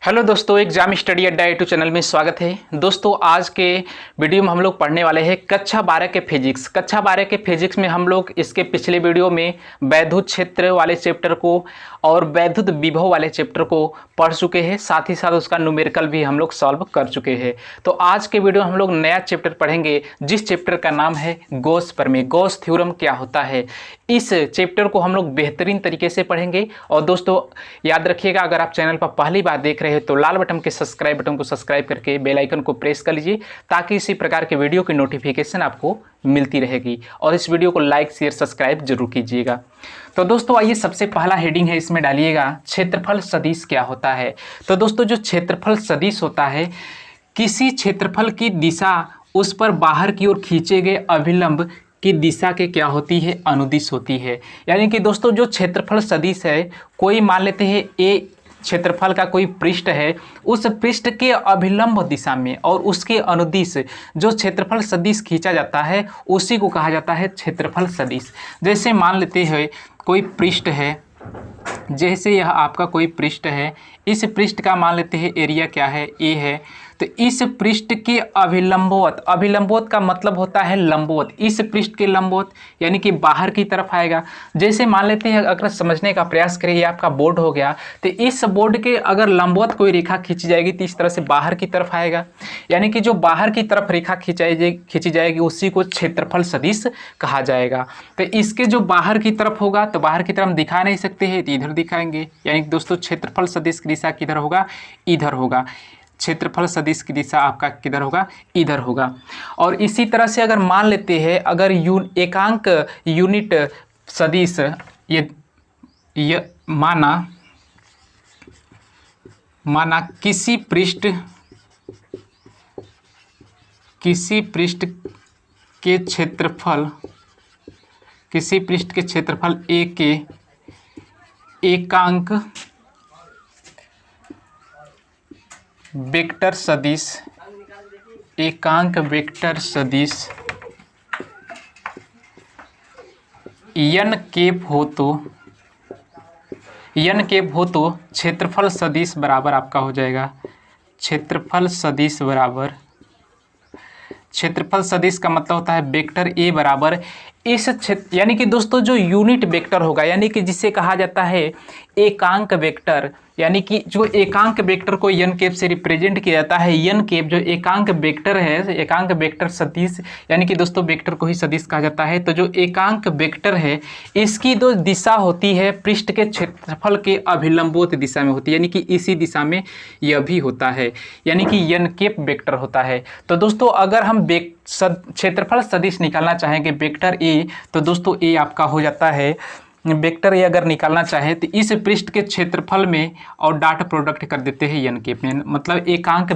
Hello दोस्तों, exam study अड्डा YouTube channel में स्वागत है। दोस्तों आज के वीडियो में हम लोग पढ़ने वाले हैं कक्षा 12 के फिजिक्स। कक्षा 12 के फिजिक्स में हम लोग इसके पिछले वीडियो में वैद्युत क्षेत्र वाले चैप्टर को और वैद्युत विभव वाले चैप्टर को पढ़ चुके हैं, साथ ही साथ उसका न्यूमेरिकल भी हम लोग सॉल्व कर चुके हैं। तो आज के वीडियो में हम लोग नया चैप्टर पढ़ेंगे जिस चैप्टर का नाम है गॉस प्रमेय। गॉस थ्योरम क्या होता है, इस चैप्टर को हम लोग बेहतरीन तरीके से पढ़ेंगे। और दोस्तों याद रखिएगा, अगर आप चैनल पर पहली बार देख रहे हैं तो लाल बटन के सब्सक्राइब बटन को सब्सक्राइब करके बेल आइकन को प्रेस कर लीजिए ताकि इसी प्रकार के वीडियो की नोटिफिकेशन आपको मिलती रहेगी। और इस वीडियो को लाइक शेयर सब्सक्राइब जरूर कीजिएगा। तो दोस्तों आइए, सबसे पहला हेडिंग है, इसमें डालिएगा क्षेत्रफल सदिश क्या होता है। तो दोस्तों जो क्षेत्रफल सदिश होता है, किसी क्षेत्रफल की दिशा उस पर बाहर की ओर खींचे गए अभिलंब की दिशा के क्या होती है, अनुदिश होती है। यानी कि दोस्तों जो क्षेत्रफल सदिश है, कोई मान लेते हैं ए क्षेत्रफल का कोई पृष्ठ है, उस पृष्ठ के अभिलंब दिशा में और उसके अनुदिश जो क्षेत्रफल सदिश खींचा जाता है उसी को कहा जाता है क्षेत्रफल सदिश। जैसे मान लेते हैं कोई पृष्ठ है, जैसे यह आपका कोई पृष्ठ है, इस पृष्ठ का मान लेते हैं एरिया क्या है, ए है। तो इस पृष्ठ के अभिलंबवत, अभिलंबवत का मतलब होता है लंबवत, इस पृष्ठ के लंबवत यानी कि बाहर की तरफ आएगा। जैसे मान लेते हैं, अगर समझने का प्रयास करें, ये आपका बोर्ड हो गया, तो इस बोर्ड के अगर लंबवत कोई रेखा खींची जाएगी तो इस तरह से बाहर की तरफ आएगा। यानी कि जो बाहर की तरफ रेखा खींची जाएगी उसी को क्षेत्रफल सदिश कहा जाएगा। तो इसके जो बाहर की तरफ होगा, तो बाहर की तरफ हम दिखा नहीं सकते हैं तो इधर दिखाएंगे। यानी कि दोस्तों क्षेत्रफल सदिश की दिशा किधर होगा, इधर होगा। क्षेत्रफल सदिश की दिशा आपका किधर होगा, इधर होगा। और इसी तरह से अगर मान लेते हैं, अगर एकांक यूनिट सदिश ये माना किसी पृष्ठ के क्षेत्रफल, किसी पृष्ठ के क्षेत्रफल ए के एकांक वेक्टर सदिश, एकांक वेक्टर सदिश n केप हो तो क्षेत्रफल सदिश बराबर आपका हो जाएगा, क्षेत्रफल सदिश बराबर, क्षेत्रफल सदिश का मतलब होता है वेक्टर ए बराबर इस क्षेत्र, यानी कि दोस्तों जो यूनिट वेक्टर होगा, यानी कि जिसे कहा जाता है एकांक वेक्टर, यानी कि जो एकांक वेक्टर को एन केप से रिप्रेजेंट किया जाता है। एन केप जो एकांक वेक्टर है, एकांक वेक्टर सदिश, यानी कि दोस्तों वेक्टर को ही सदिश कहा जाता है। तो जो एकांक वेक्टर है इसकी जो दिशा होती है पृष्ठ के क्षेत्रफल के अभिलंबोत दिशा में होती है, यानी कि इसी दिशा में यह भी होता है, यानी कि एन केप वेक्टर होता है। तो दोस्तों अगर हम क्षेत्रफल सदिश निकालना चाहेंगे वेक्टर ए, तो दोस्तों ए आपका हो जाता है, वेक्टर ए अगर निकालना चाहे तो इस पृष्ठ के क्षेत्रफल में और डॉट प्रोडक्ट कर देते हैं एन केप में, मतलब एकांक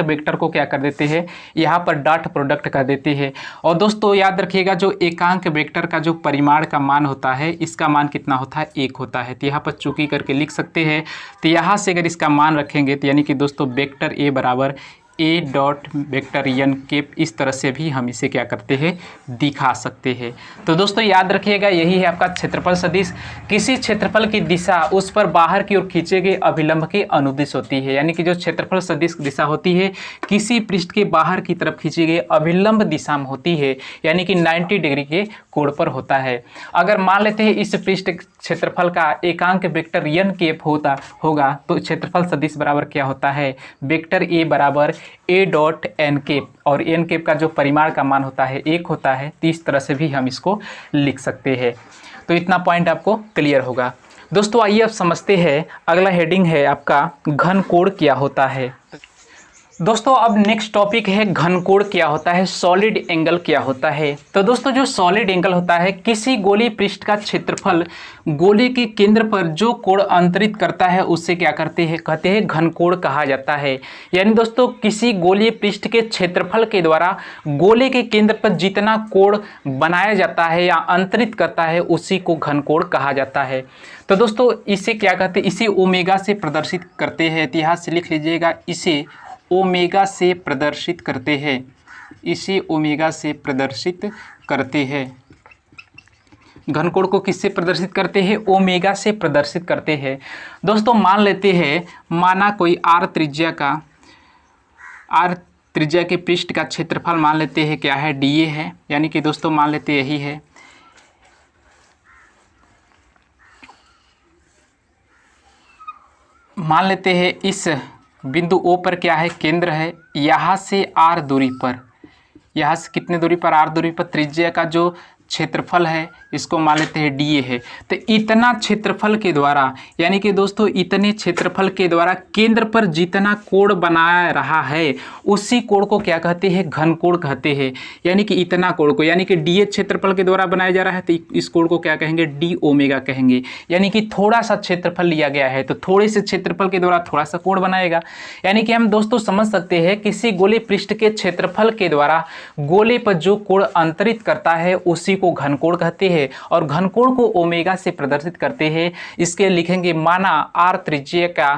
वेक्टर को क्या कर देते हैं, यहाँ पर डॉट प्रोडक्ट कर देते हैं। और दोस्तों याद रखिएगा, जो एकांक वेक्टर का जो परिमाण का मान होता है, इसका मान कितना होता है, 1 होता है। तो यहाँ पर चूकी करके लिख सकते हैं। तो यहाँ से अगर इसका मान रखेंगे तो यानी कि दोस्तों वेक्टर ए बराबर A dot vector N cap, इस तरह से भी हम इसे क्या करते हैं, दिखा सकते हैं। तो दोस्तों याद रखिएगा, यही है आपका क्षेत्रफल सदिश। किसी क्षेत्रफल की दिशा उस पर बाहर की ओर खींचे गए अभिलंब के अनुदिश होती है। यानी कि जो क्षेत्रफल सदिश की दिशा होती है किसी पृष्ठ के बाहर की तरफ खींचे गए अभिलंब दिशा में होती है, यानी कि 90 डिग्री के कोण पर होता है। अगर मान लेते हैं इस पृष्ठ क्षेत्रफल का एकांक वेक्टर एन केप होगा तो क्षेत्रफल सदिश बराबर क्या होता है, वेक्टर ए बराबर ए डॉट एन केप, और एन केप का जो परिमाण का मान होता है 1 होता है। तो इस तरह से भी हम इसको लिख सकते हैं। तो इतना पॉइंट आपको क्लियर होगा। दोस्तों आइए अब समझते हैं, अगला हेडिंग है आपका घन कोण क्या होता है। दोस्तों अब नेक्स्ट टॉपिक है घन कोण क्या होता है, सॉलिड एंगल क्या होता है। तो दोस्तों जो सॉलिड एंगल होता है, किसी गोलीय पृष्ठ का क्षेत्रफल गोले के केंद्र पर जो कोण अंतरित करता है उससे क्या कहते हैं घन कोण कहा जाता है। यानी दोस्तों किसी गोलीय पृष्ठ के क्षेत्रफल के द्वारा गोले के केंद्र पर जितना कोण बनाया जाता है या अंतरित करता है उसी को घन कोण कहा जाता है। तो दोस्तों इसे क्या कहते हैं, इसे ओमेगा से प्रदर्शित करते हैं। इतिहास से लिख लीजिएगा, इसे ओमेगा से प्रदर्शित करते हैं, इसे ओमेगा से प्रदर्शित करते हैं। घन कोण को किससे प्रदर्शित करते हैं? ओमेगा से प्रदर्शित करते हैं। दोस्तों मान लेते हैं, माना कोई आर त्रिज्या के पृष्ठ का क्षेत्रफल मान लेते हैं क्या है? डीए है, यानी कि दोस्तों मान लेते यही है। मान लेते हैं इस बिंदु O पर क्या है? केंद्र है। यहाँ से R दूरी पर, यहाँ से कितने दूरी पर? R दूरी पर त्रिज्या का जो क्षेत्रफल है इसको मान लेते हैं डीए है। तो इतना क्षेत्रफल के द्वारा, यानी कि दोस्तों इतने क्षेत्रफल के द्वारा केंद्र पर जितना कोण बना रहा है उसी कोण को क्या कहते हैं? घन कोण कहते हैं। यानी कि इतना कोण को, यानी कि डीए क्षेत्रफल के द्वारा बनाया जा रहा है तो इस कोण को क्या कहेंगे? डी ओमेगा कहेंगे। यानी कि थोड़ा सा क्षेत्रफल लिया गया है तो थोड़े से क्षेत्रफल के द्वारा थोड़ा सा कोण बनाएगा। यानी कि हम दोस्तों समझ सकते हैं किसी गोले पृष्ठ के क्षेत्रफल के द्वारा गोले पर जो कोण अंतरित करता है उसी को घन कोण कहते हैं, और घन कोण को ओमेगा से प्रदर्शित करते हैं। इसके लिखेंगे, माना आर त्रिज्या का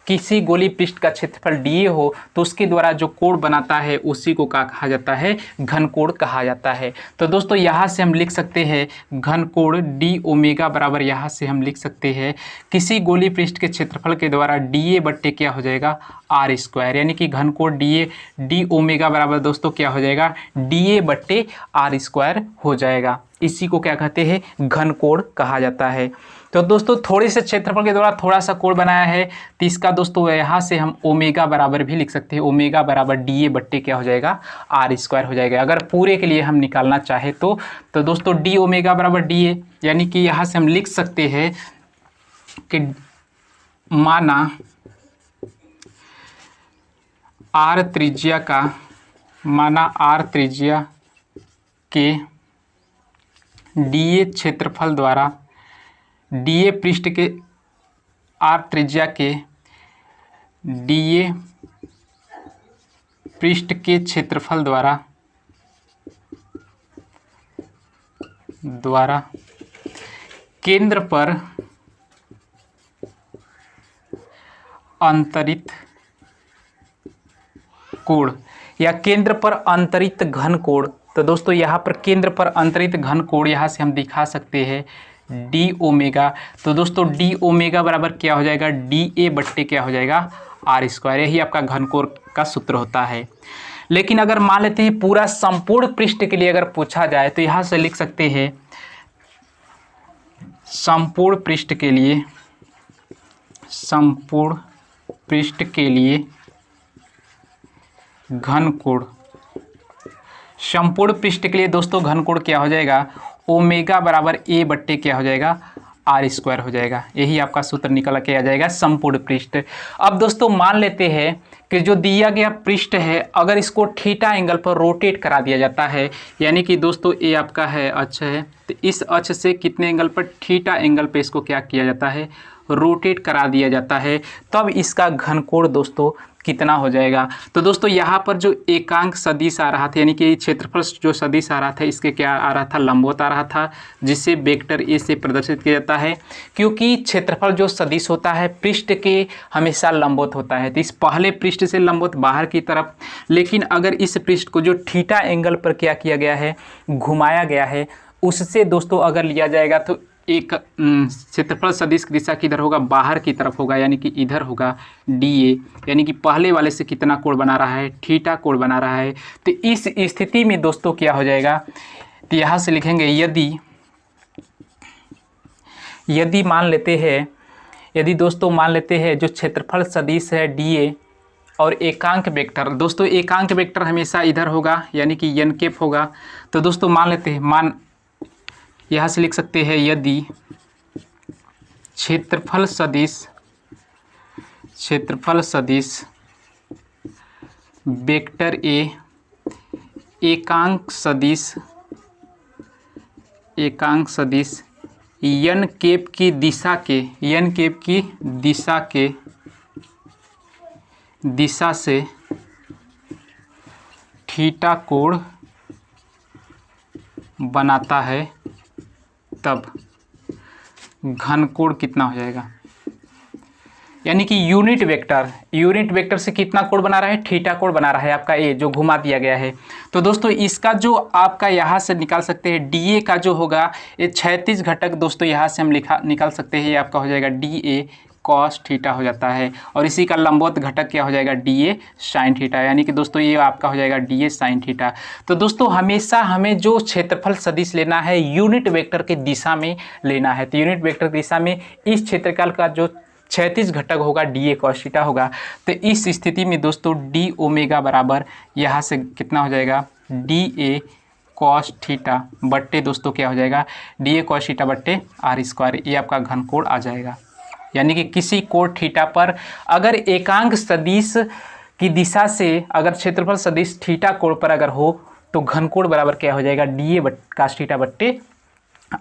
किसी गोली पृष्ठ का क्षेत्रफल डीए हो तो उसके द्वारा जो कोण बनाता है उसी को क्या कहा जाता है? घन कोण कहा जाता है। तो दोस्तों यहाँ से हम लिख सकते हैं घन कोण डी ओमेगा बराबर, यहाँ से हम लिख सकते हैं किसी गोली पृष्ठ के क्षेत्रफल के द्वारा डीए बट्टे क्या हो जाएगा? R square. यानी कि घन कोण डी ओमेगा बराबर दोस्तों क्या हो जाएगा? डीए बट्टे आर स्क्वायर हो जाएगा। इसी को क्या कहते हैं? घन कोण कहा जाता है। तो दोस्तों थोड़े से क्षेत्रफल के द्वारा थोड़ा सा कोण बनाया है तो इसका दोस्तों यहाँ से हम ओमेगा बराबर भी लिख सकते हैं। ओमेगा बराबर डीए बट्टे क्या हो जाएगा? आर स्क्वायर हो जाएगा। अगर पूरे के लिए हम निकालना चाहे तो दोस्तों डी ओमेगा बराबर डीए, यानी कि यहाँ से हम लिख सकते हैं कि माना आर त्रिज्या के डीए क्षेत्रफल द्वारा, डीए पृष्ठ के आर त्रिज्या के डीए पृष्ठ के क्षेत्रफल द्वारा केंद्र पर अंतरित कोण या केंद्र पर अंतरित घन कोण। तो दोस्तों यहाँ पर केंद्र पर अंतरित घन कोण यहाँ से हम दिखा सकते हैं डी ओमेगा। तो दोस्तों डी ओमेगा बराबर क्या हो जाएगा? डी ए बट्टे क्या हो जाएगा? R square. यही आपका घन कोण का सूत्र होता है। लेकिन अगर मान लेते हैं पूरा संपूर्ण पृष्ठ के लिए अगर पूछा जाए तो यहाँ से लिख सकते हैं संपूर्ण पृष्ठ के लिए घन कोण, संपूर्ण पृष्ठ के लिए दोस्तों घन कोण क्या हो जाएगा? ओमेगा बराबर ए बट्टे क्या हो जाएगा? आर स्क्वायर हो जाएगा। यही आपका सूत्र निकल के आ जाएगा संपूर्ण पृष्ठ। अब दोस्तों मान लेते हैं कि जो दिया गया पृष्ठ है अगर इसको थीटा एंगल पर रोटेट करा दिया जाता है, यानी कि दोस्तों ये आपका है अक्ष है, तो इस अक्ष से कितने एंगल पर? थीटा एंगल पे इसको क्या किया जाता है? रोटेट करा दिया जाता है। तब इसका घन कोण दोस्तों कितना हो जाएगा? तो दोस्तों यहाँ पर जो एकांक सदिश आ रहा था, यानी कि क्षेत्रफल जो सदिश आ रहा था, इसके क्या आ रहा था? लंबवत आ रहा था, जिसे वेक्टर ए से प्रदर्शित किया जाता है। क्योंकि क्षेत्रफल जो सदिश होता है पृष्ठ के हमेशा लंबवत होता है, तो इस पहले पृष्ठ से लंबवत बाहर की तरफ। लेकिन अगर इस पृष्ठ को जो थीटा एंगल पर क्या किया गया है? घुमाया गया है, उससे दोस्तों अगर लिया जाएगा तो एक क्षेत्रफल सदिश की दिशा किधर होगा? बाहर की तरफ होगा, यानी कि इधर होगा डी ए, यानी कि पहले वाले से कितना कोण बना रहा है? थीटा कोण बना रहा है। तो इस स्थिति में दोस्तों क्या हो जाएगा? तो यहाँ से लिखेंगे यदि मान लेते हैं, यदि दोस्तों मान लेते हैं जो क्षेत्रफल सदिश है डी ए और एकांक वेक्टर, दोस्तों एकांक वेक्टर हमेशा इधर होगा, यानी कि एन कैप होगा। तो दोस्तों मान लेते हैं, यहाँ से लिख सकते हैं यदि क्षेत्रफल सदिश वेक्टर ए एकांक सदिश एन कैप की दिशा से थीटा कोण बनाता है, तब घन कोण कितना हो जाएगा? यानी कि यूनिट वेक्टर से कितना कोण बना रहा है, थीटा कोण बना रहा है आपका ए, जो घुमा दिया गया है। तो दोस्तों इसका जो आपका यहाँ से निकाल सकते हैं डी ए का जो होगा ये क्षैतिज घटक दोस्तों यहाँ से हम निकाल सकते हैं, ये आपका हो जाएगा डी ए कॉस थीटा हो जाता है, और इसी का लंबवत घटक क्या हो जाएगा, डी ए साइन थीटा, यानी कि दोस्तों ये आपका हो जाएगा डी ए साइन थीटा। तो दोस्तों हमेशा हमें जो क्षेत्रफल सदिश लेना है यूनिट वेक्टर के दिशा में लेना है। तो यूनिट वेक्टर की दिशा में इस क्षेत्रफल का जो क्षैतिज घटक होगा डी ए कॉस थीटा होगा। तो इस स्थिति में दोस्तों डी ओमेगा बराबर यहाँ से कितना हो जाएगा, डी ए कॉस थीटा बट्टे दोस्तों क्या हो जाएगा, डी ए कॉस थीटा बट्टे आर स्क्वायर, ये आपका घनकोण आ जाएगा। यानी कि किसी कोण थीटा पर अगर एकांक सदिश की दिशा से अगर क्षेत्रफल सदिश थीटा कोण पर अगर हो तो घनकोण बराबर क्या हो जाएगा, डी ए कॉस थीटा बट्टे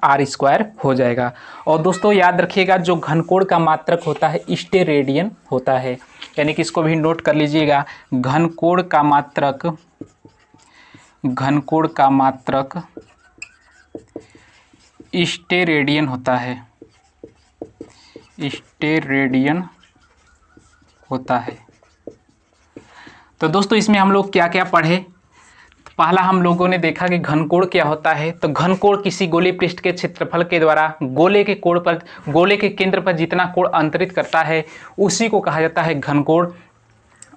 आर स्क्वायर हो जाएगा। और दोस्तों याद रखिएगा जो घनकोण का मात्रक होता है स्टेरेडियन होता है, यानी कि इसको भी नोट कर लीजिएगा, घनकोण का मात्रक स्टेरेडियन होता है, स्टेरेडियन होता है। तो दोस्तों इसमें हम लोग क्या क्या पढ़े, पहला हम लोगों ने देखा कि घनकोण क्या होता है। तो घनकोण किसी गोलीय पृष्ठ के क्षेत्रफल के द्वारा गोले के केंद्र पर जितना कोण अंतरित करता है उसी को कहा जाता है घनकोण,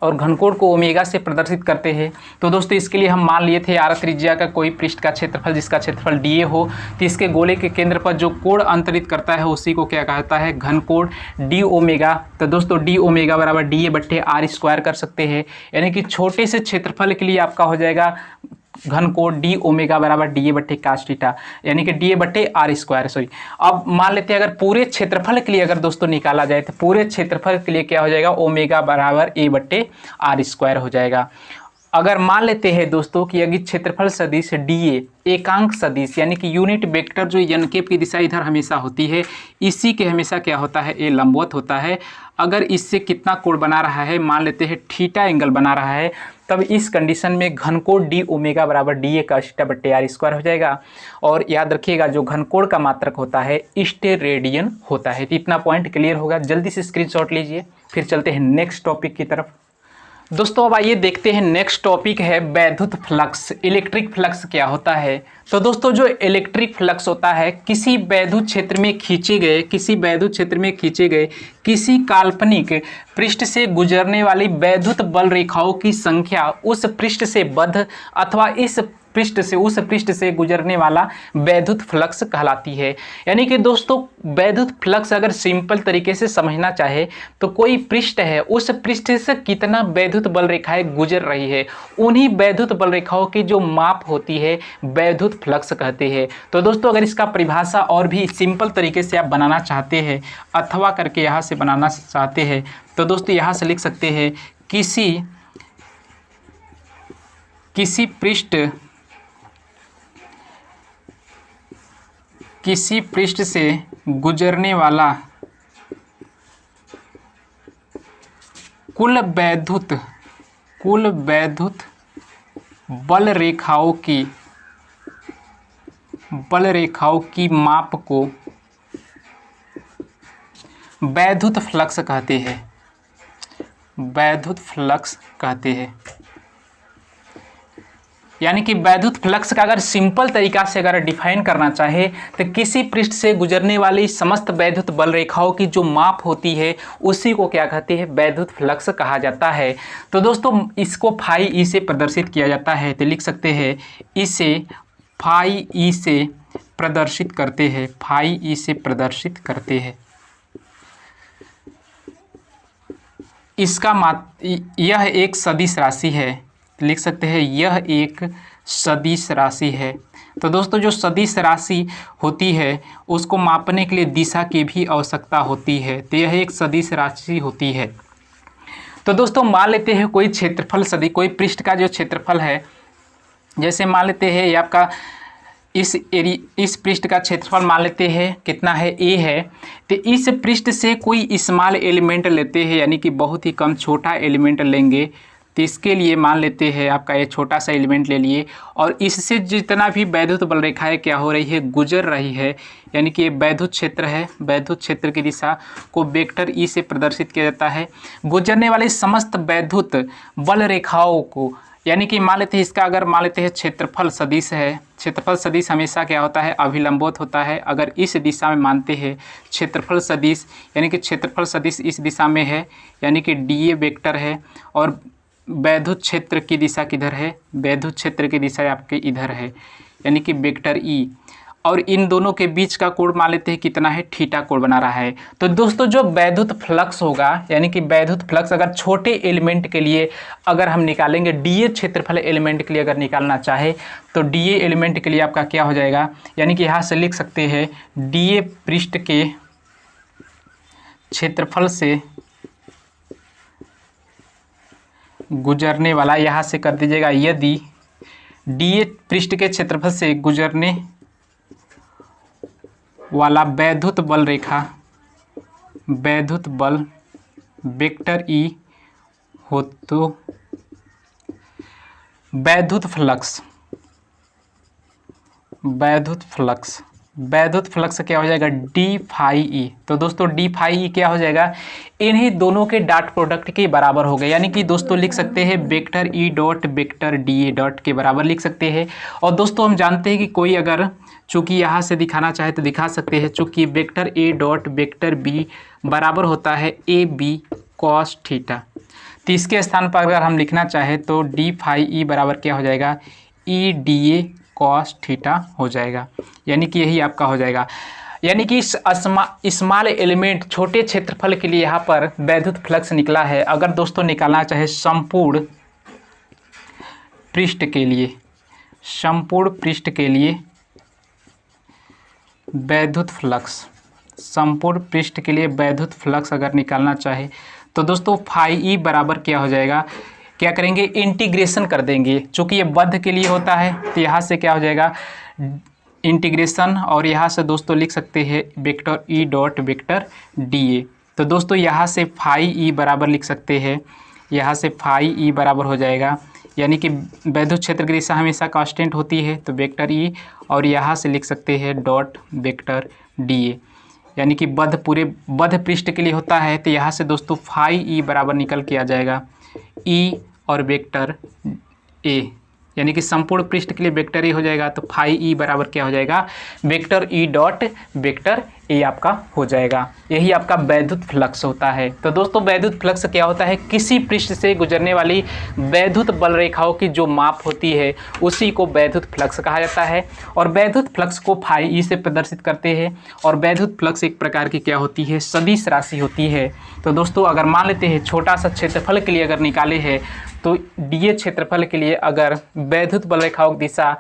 और घनकोण को ओमेगा से प्रदर्शित करते हैं। तो दोस्तों इसके लिए हम मान लिए थे आर त्रिज्या का कोई पृष्ठ का क्षेत्रफल जिसका क्षेत्रफल डी ए हो, तो इसके गोले के केंद्र पर जो कोण अंतरित करता है उसी को क्या कहता है, घनकोण डी ओमेगा। तो दोस्तों डी ओमेगा बराबर डी ए बट्टे आर स्क्वायर कर सकते हैं, यानी कि छोटे से क्षेत्रफल के लिए आपका हो जाएगा घनकोण डी ओमेगा बराबर डी ए बट्टे कास थीटा, यानी कि डी ए बट्टे आर स्क्वायर। सॉरी, अब मान लेते हैं अगर पूरे क्षेत्रफल के लिए अगर दोस्तों निकाला जाए तो पूरे क्षेत्रफल के लिए क्या हो जाएगा, ओमेगा बराबर ए बट्टे आर स्क्वायर हो जाएगा। अगर मान लेते हैं दोस्तों कि अगर क्षेत्रफल सदिश डी ए एकांक सदिश यानी कि यूनिट वेक्टर जो एनकेप की दिशा इधर हमेशा होती है, इसी के हमेशा क्या होता है, ए लंबवत होता है। अगर इससे कितना कोण बना रहा है, मान लेते हैं थीटा एंगल बना रहा है, तब इस कंडीशन में घनकोण डी ओमेगा बराबर डी ए का थीटा बट्टे आर स्क्वायर हो जाएगा। और याद रखिएगा जो घनकोण का मात्रक होता है स्टेरेडियन होता है। तो इतना पॉइंट क्लियर होगा, जल्दी से स्क्रीनशॉट लीजिए। फिर चलते हैं नेक्स्ट टॉपिक की तरफ। दोस्तों अब आइए देखते हैं नेक्स्ट टॉपिक है वैद्युत फ्लक्स। इलेक्ट्रिक फ्लक्स क्या होता है। तो दोस्तों जो इलेक्ट्रिक फ्लक्स होता है किसी वैद्युत क्षेत्र में खींचे गए किसी काल्पनिक पृष्ठ से गुजरने वाली वैद्युत बल रेखाओं की संख्या उस पृष्ठ से बद्ध अथवा इस पृष्ठ से उस पृष्ठ से गुजरने वाला वैद्युत फ्लक्स कहलाती है। यानी कि दोस्तों वैद्युत फ्लक्स अगर सिंपल तरीके से समझना चाहे तो कोई पृष्ठ है, उस पृष्ठ से कितना वैद्युत बल रेखाएं गुजर रही है, उन्हीं वैद्युत बल रेखाओं की जो माप होती है वैद्युत फ्लक्स कहते हैं। तो दोस्तों अगर इसका परिभाषा और भी सिंपल तरीके से आप बनाना चाहते हैं अथवा करके यहाँ से बनाना चाहते हैं तो दोस्तों यहाँ से लिख सकते हैं किसी पृष्ठ से गुजरने वाला कुल वैद्युत बल रेखाओं की माप को वैद्युत फ्लक्स कहते हैं। यानी कि वैद्युत फ्लक्स का अगर सिंपल तरीका से अगर डिफाइन करना चाहे तो किसी पृष्ठ से गुजरने वाली समस्त वैद्युत बल रेखाओं की जो माप होती है उसी को क्या कहते हैं, वैद्युत फ्लक्स कहा जाता है। तो दोस्तों इसको फाई ई से प्रदर्शित किया जाता है। तो लिख सकते हैं इसे फाई ई से प्रदर्शित करते हैं। इसका यह एक सदिश राशि है। लिख सकते हैं यह एक सदिश राशि है। तो दोस्तों जो सदिश राशि होती है उसको मापने के लिए दिशा की भी आवश्यकता होती है। तो यह एक सदिश राशि होती है। तो दोस्तों मान लेते हैं कोई क्षेत्रफल सदिश, कोई पृष्ठ का जो क्षेत्रफल है, जैसे मान लेते हैं ये आपका इस पृष्ठ का क्षेत्रफल मान लेते हैं कितना है, ए है। तो इस पृष्ठ से कोई स्मॉल एलिमेंट लेते हैं, यानी कि बहुत ही कम छोटा एलिमेंट लेंगे तो इसके लिए मान लेते हैं आपका ये छोटा सा एलिमेंट ले लिए और इससे जितना भी वैद्युत बल रेखाएं क्या हो रही है, गुजर रही है, यानी कि ये वैद्युत क्षेत्र है। वैद्युत क्षेत्र की दिशा को वेक्टर ई से प्रदर्शित किया जाता है। गुजरने वाले समस्त वैद्युत बल रेखाओं को, यानी कि मान लेते हैं इसका अगर मान लेते हैं क्षेत्रफल सदिश है, क्षेत्रफल सदिश हमेशा क्या होता है, अभिलंबवत होता है। अगर इस दिशा में मानते हैं क्षेत्रफल सदिश, यानी कि क्षेत्रफल सदिश इस दिशा में है, यानी कि डीए वेक्टर है और वैद्युत क्षेत्र की दिशा किधर है, वैद्युत क्षेत्र की दिशा आपके इधर है, यानी कि वेक्टर ई। और इन दोनों के बीच का कोण मान लेते हैं कितना है, थीटा कोण बना रहा है। तो दोस्तों जो वैद्युत फ्लक्स होगा, यानी कि वैद्युत फ्लक्स अगर छोटे एलिमेंट के लिए अगर हम निकालेंगे, डीए क्षेत्रफल एलिमेंट के लिए अगर निकालना चाहे तो डीए एलिमेंट के लिए आपका क्या हो जाएगा, यानी कि यहाँ से लिख सकते हैं डीए पृष्ठ के क्षेत्रफल से गुजरने वाला, यहाँ से कर दीजिएगा यदि डीए पृष्ठ के क्षेत्रफल से गुजरने वाला वैद्युत बल रेखा, वैद्युत बल वेक्टर ई हो तो वैद्युत फ्लक्स, वैद्युत फ्लक्स, वैद्युत फ्लक्स क्या हो जाएगा, डी फाई ई। तो दोस्तों डी फाई ई क्या हो जाएगा, इन्हीं दोनों के डॉट प्रोडक्ट के बराबर हो गए, यानी कि दोस्तों लिख सकते हैं vector E dot vector D A dot के बराबर लिख सकते हैं। और दोस्तों हम जानते हैं कि कोई अगर चूंकि यहाँ से दिखाना चाहे तो दिखा सकते हैं, चूंकि vector A dot vector B बराबर होता है ए बी कॉस थीटा। तो इसके स्थान पर अगर हम लिखना चाहें तो डी फाई ई बराबर क्या हो जाएगा, E D A cos theta हो जाएगा, यानी कि यही आपका हो जाएगा। यानी कि स्मॉल एलिमेंट छोटे क्षेत्रफल के लिए यहाँ पर वैद्युत फ्लक्स निकला है। अगर दोस्तों निकालना चाहे संपूर्ण पृष्ठ के लिए, संपूर्ण पृष्ठ के लिए वैद्युत फ्लक्स, संपूर्ण पृष्ठ के लिए वैद्युत फ्लक्स अगर निकालना चाहे तो दोस्तों फाई ई बराबर क्या हो जाएगा, क्या करेंगे, इंटीग्रेशन कर देंगे। चूँकि ये बद्ध के लिए होता है तो यहाँ से क्या हो जाएगा इंटीग्रेशन, और यहाँ से दोस्तों लिख सकते हैं vector E dot vector D A. तो दोस्तों यहाँ से फाई ई बराबर लिख सकते हैं, यहाँ से फाई ई बराबर हो जाएगा, यानी कि वैद्युत क्षेत्र की दिशा हमेशा कांस्टेंट होती है तो वेक्टर ई, और यहाँ से लिख सकते हैं डॉट वेक्टर डी ए, यानी कि पूरे बद्ध पृष्ठ के लिए होता है। तो यहाँ से दोस्तों फाई ई बराबर निकल के आ जाएगा ई और वेक्टर ए, यानी कि संपूर्ण पृष्ठ के लिए वेक्टर ए हो जाएगा। तो फाई ई बराबर क्या हो जाएगा, vector E dot vector A आपका हो जाएगा। यही आपका वैद्युत फ्लक्स होता है। तो दोस्तों वैद्युत फ्लक्स क्या होता है, किसी पृष्ठ से गुजरने वाली वैद्युत बल रेखाओं की जो माप होती है उसी को वैद्युत फ्लक्स कहा जाता है। और वैद्युत फ्लक्स को फाई ई से प्रदर्शित करते हैं। और वैद्युत फ्लक्स एक प्रकार की क्या होती है, सदिश राशि होती है। तो दोस्तों अगर मान लेते हैं छोटा सा क्षेत्रफल के लिए अगर निकाले हैं तो डीए क्षेत्रफल के लिए अगर वैद्युत बल रेखाओं की दिशा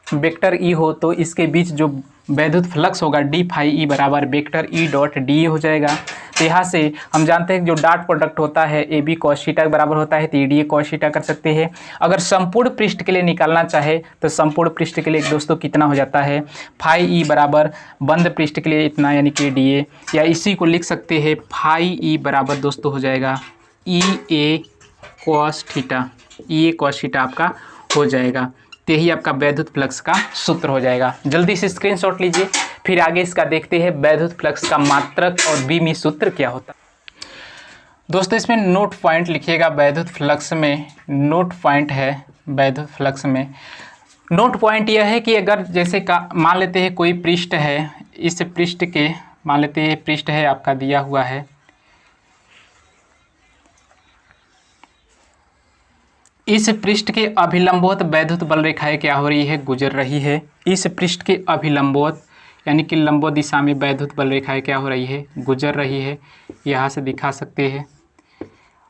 वेक्टर ई हो तो इसके बीच जो वैद्युत फ्लक्स होगा डी फाई ई बराबर vector E dot D A हो जाएगा। तो यहाँ से हम जानते हैं जो डॉट प्रोडक्ट होता है ए बी कॉस थीटा के बराबर होता है, तो E D A cos theta कर सकते हैं। अगर संपूर्ण पृष्ठ के लिए निकालना चाहे तो संपूर्ण पृष्ठ के लिए दोस्तों कितना हो जाता है, फाई ई बराबर बंद पृष्ठ के लिए इतना, यानी कि डी ए, या इसी को लिख सकते हैं फाई ई बराबर दोस्तों हो जाएगा E A cos theta, E A cos theta आपका हो जाएगा। तो यही आपका वैद्युत फ्लक्स का सूत्र हो जाएगा। जल्दी से स्क्रीनशॉट लीजिए, फिर आगे इसका देखते हैं वैद्युत फ्लक्स का मात्रक और बीमी सूत्र क्या होता है। दोस्तों इसमें नोट पॉइंट लिखिएगा, वैद्युत फ्लक्स में नोट पॉइंट है। वैद्युत फ्लक्स में नोट पॉइंट यह है कि अगर जैसे का मान लेते हैं कोई पृष्ठ है, इस पृष्ठ के मान लेते हैं पृष्ठ है आपका दिया हुआ है, इस पृष्ठ के अभिलंबवत वैद्युत बल रेखाएं क्या हो रही है, गुजर रही है। इस पृष्ठ के अभिलंबवत यानी कि लंबवत दिशा में वैद्युत बल रेखाएं क्या हो रही है, गुजर रही है। यहाँ से दिखा सकते हैं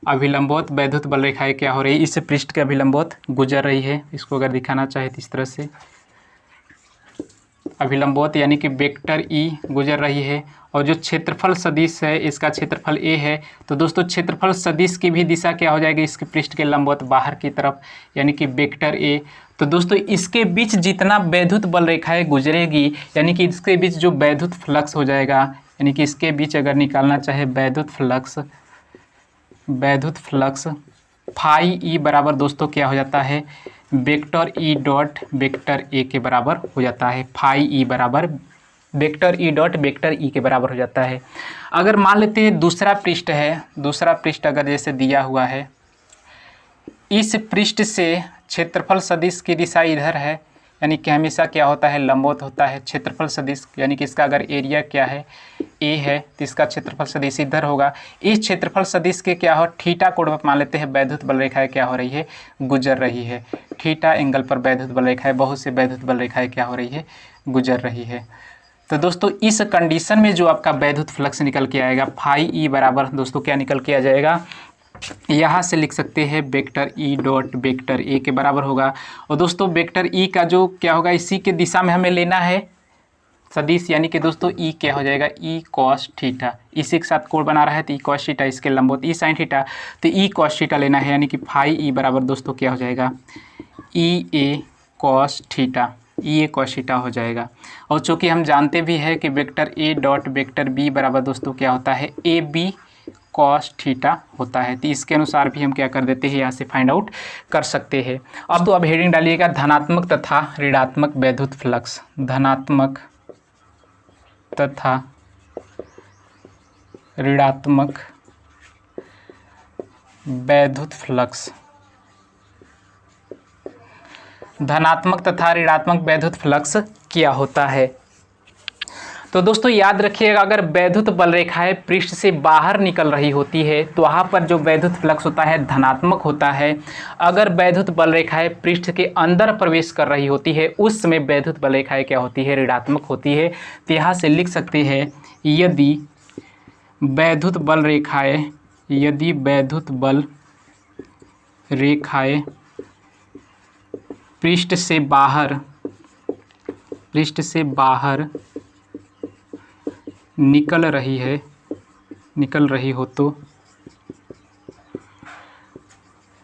अभिलंबवत वैद्युत बल रेखाएं क्या हो रही है, इस पृष्ठ के अभिलंबवत गुजर रही है। इसको अगर दिखाना चाहे तो इस तरह से अभिलंबवत यानी कि वेक्टर ई गुजर रही है। और जो क्षेत्रफल सदिश है इसका क्षेत्रफल ए है, तो दोस्तों क्षेत्रफल सदिश की भी दिशा क्या हो जाएगी, इसके पृष्ठ के लंबवत बाहर की तरफ, यानी कि वेक्टर ए। तो दोस्तों इसके बीच जितना वैद्युत बल रेखाएं गुजरेगी, यानी कि इसके बीच जो वैद्युत फ्लक्स हो जाएगा, यानी कि इसके बीच अगर निकालना चाहे वैद्युत फ्लक्स फाई ई बराबर दोस्तों क्या हो जाता है, vector E dot vector A के बराबर हो जाता है। फाई ई बराबर vector E dot vector E के बराबर हो जाता है। अगर मान लेते हैं दूसरा पृष्ठ है, दूसरा पृष्ठ अगर जैसे दिया हुआ है, इस पृष्ठ से क्षेत्रफल सदिश की दिशा इधर है, यानी कि हमेशा क्या होता है, लंबवत होता है। क्षेत्रफल सदिश यानी कि इसका अगर एरिया क्या है, ए है, तो इसका क्षेत्रफल सदिश इधर होगा। इस क्षेत्रफल सदिश के क्या हो, थीटा कोण पर मान लेते हैं वैद्युत बल रेखाएं क्या हो रही है, गुजर रही है। थीटा एंगल पर वैद्युत बल रेखाएं, बहुत से वैद्युत बल रेखाएं क्या हो रही है, गुजर रही है। तो दोस्तों इस कंडीशन में जो आपका वैद्युत फ्लक्स निकल के आएगा, फाई ई बराबर दोस्तों क्या निकल के आ जाएगा, यहाँ से लिख सकते हैं vector E dot vector A के बराबर होगा। और दोस्तों वेक्टर ई का जो क्या होगा, इसी के दिशा में हमें लेना है सदिश, यानी कि दोस्तों ई क्या हो जाएगा, ई कॉस थीटा। इसी के साथ कोण बना रहा है तो ई कॉस थीटा, इसके लंबवत ई साइन थीटा, तो ई कॉस थीटा लेना है, यानी कि फाई ई बराबर दोस्तों क्या हो जाएगा, E A cos theta, E A cos theta हो जाएगा। और चूँकि हम जानते भी हैं कि vector A dot vector B बराबर दोस्तों क्या होता है, ए बी कॉस थीटा होता है, तो इसके अनुसार भी हम क्या कर देते हैं, यहाँ से फाइंड आउट कर सकते हैं। अब हेडिंग डालिएगा धनात्मक तथा ऋणात्मक वैद्युत फ्लक्स, धनात्मक तथा ऋणात्मक वैद्युत फ्लक्स, धनात्मक तथा ऋणात्मक वैद्युत फ्लक्स क्या होता है। तो दोस्तों याद रखिएगा, अगर वैद्युत बल रेखाएं पृष्ठ से बाहर निकल रही होती है तो वहाँ पर जो वैद्युत फ्लक्स होता है धनात्मक होता है। अगर वैद्युत बल रेखाएं पृष्ठ के अंदर प्रवेश कर रही होती है उस समय वैद्युत बल रेखाएं क्या होती है, ऋणात्मक होती है। तो यहाँ से लिख सकते हैं, यदि वैद्युत बल रेखाएं, यदि वैद्युत बल रेखाएं पृष्ठ से बाहर निकल रही हो तो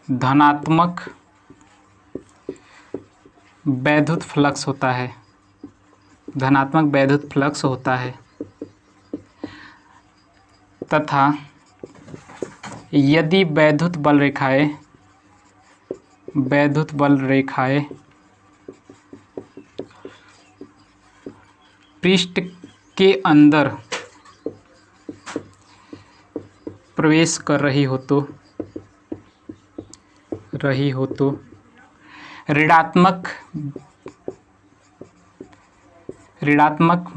धनात्मक वैद्युत फ्लक्स होता है, धनात्मक वैद्युत फ्लक्स होता है। तथा यदि वैद्युत बल रेखाएं पृष्ठ के अंदर प्रवेश कर रही हो तो ऋणात्मक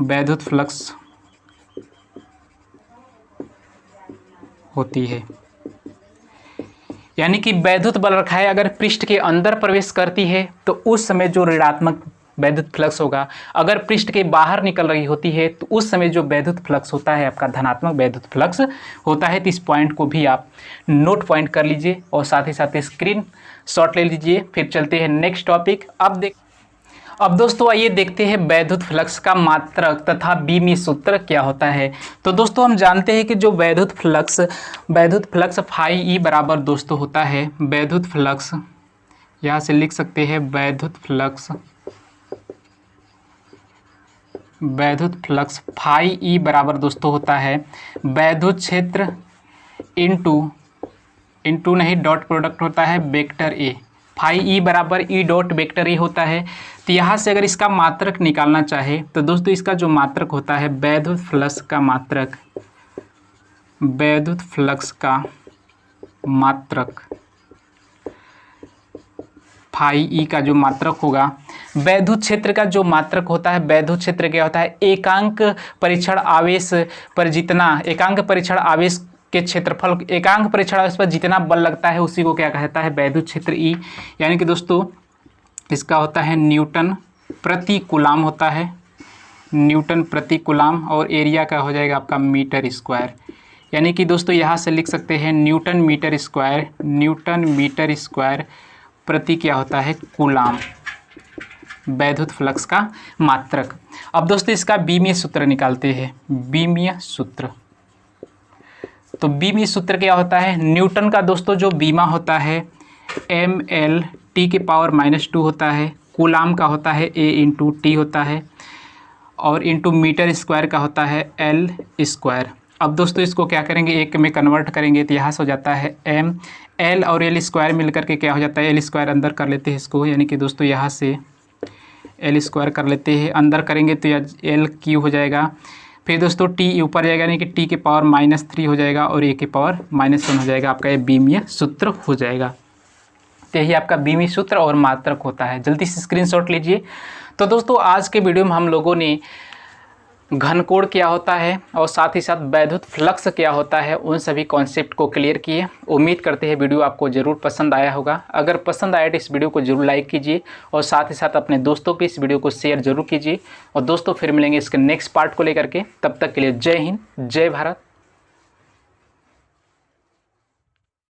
वैद्युत फ्लक्स होती है। यानी कि वैद्युत बल रेखाएं अगर पृष्ठ के अंदर प्रवेश करती है तो उस समय जो ऋणात्मक वैद्युत फ्लक्स होगा, अगर पृष्ठ के बाहर निकल रही होती है तो उस समय जो वैद्युत फ्लक्स होता है आपका धनात्मक वैद्युत फ्लक्स होता है। तो इस पॉइंट को भी आप नोट पॉइंट कर लीजिए और साथ ही साथ स्क्रीन शॉट ले लीजिए। फिर चलते हैं नेक्स्ट टॉपिक। अब दोस्तों आइए देखते हैं वैद्युत फ्लक्स का मात्रक तथा बीमी सूत्र क्या होता है। तो दोस्तों हम जानते हैं कि जो वैद्युत फ्लक्स फाई ई बराबर दोस्तों होता है, वैद्युत फ्लक्स यहाँ से लिख सकते हैं, वैद्युत फ्लक्स फाई ई बराबर दोस्तों होता है वैद्युत क्षेत्र इंटू नहीं डॉट प्रोडक्ट होता है वेक्टर ए। फाई ई बराबर ई डॉट वेक्टर ए होता है। तो यहाँ से अगर इसका मात्रक निकालना चाहे तो दोस्तों इसका जो मात्रक होता है वैद्युत फ्लक्स का मात्रक फाई ई का जो मात्रक होगा, वैद्युत क्षेत्र का जो मात्रक होता है, वैद्युत क्षेत्र क्या होता है, एकांक परीक्षण आवेश पर जितना, एकांक परीक्षण आवेश के क्षेत्रफल, एकांक परीक्षण आवेश पर जितना बल लगता है उसी को क्या कहता है, वैद्युत क्षेत्र ई। यानी कि दोस्तों इसका होता है न्यूटन प्रति कूलाम होता है, न्यूटन प्रति कूलाम, और एरिया का हो जाएगा आपका मीटर स्क्वायर। यानी कि दोस्तों यहाँ से लिख सकते हैं न्यूटन मीटर स्क्वायर प्रति क्या होता है, कूलाम, वैद्युत फ्लक्स का मात्रक। अब दोस्तों इसका बीमीय सूत्र निकालते हैं, बीमीय सूत्र। तो बीमीय सूत्र क्या होता है, न्यूटन का दोस्तों जो बीमा होता है ml (10⁻⁻2) होता है, कूलाम का होता है A × T होता है, और इंटू मीटर स्क्वायर का होता है L स्क्वायर। अब दोस्तों इसको क्या करेंगे, एक में कन्वर्ट करेंगे तो यहाँ से हो जाता है एम, एल और एल स्क्वायर मिल करके क्या हो जाता है, एल स्क्वायर अंदर कर लेते हैं इसको, यानी कि दोस्तों यहाँ से एल स्क्वायर कर लेते हैं, अंदर करेंगे तो यह एल क्यू हो जाएगा। फिर दोस्तों टी ऊपर जाएगा, यानी कि टी के पावर -3 हो जाएगा और ए के पावर -1 हो जाएगा। आपका ये बीमीय सूत्र हो जाएगा। तो यही आपका बीमीय सूत्र और मात्रक होता है। जल्दी से स्क्रीनशॉट लीजिए। तो दोस्तों आज के वीडियो में हम लोगों ने घनकोण क्या होता है और साथ ही साथ वैद्युत फ्लक्स क्या होता है, उन सभी कॉन्सेप्ट को क्लियर किए। उम्मीद करते हैं वीडियो आपको ज़रूर पसंद आया होगा। अगर पसंद आया तो इस वीडियो को जरूर लाइक कीजिए और साथ ही साथ अपने दोस्तों को इस वीडियो को शेयर जरूर कीजिए। और दोस्तों फिर मिलेंगे इसके नेक्स्ट पार्ट को लेकर के, तब तक के लिए जय हिंद, जय भारत।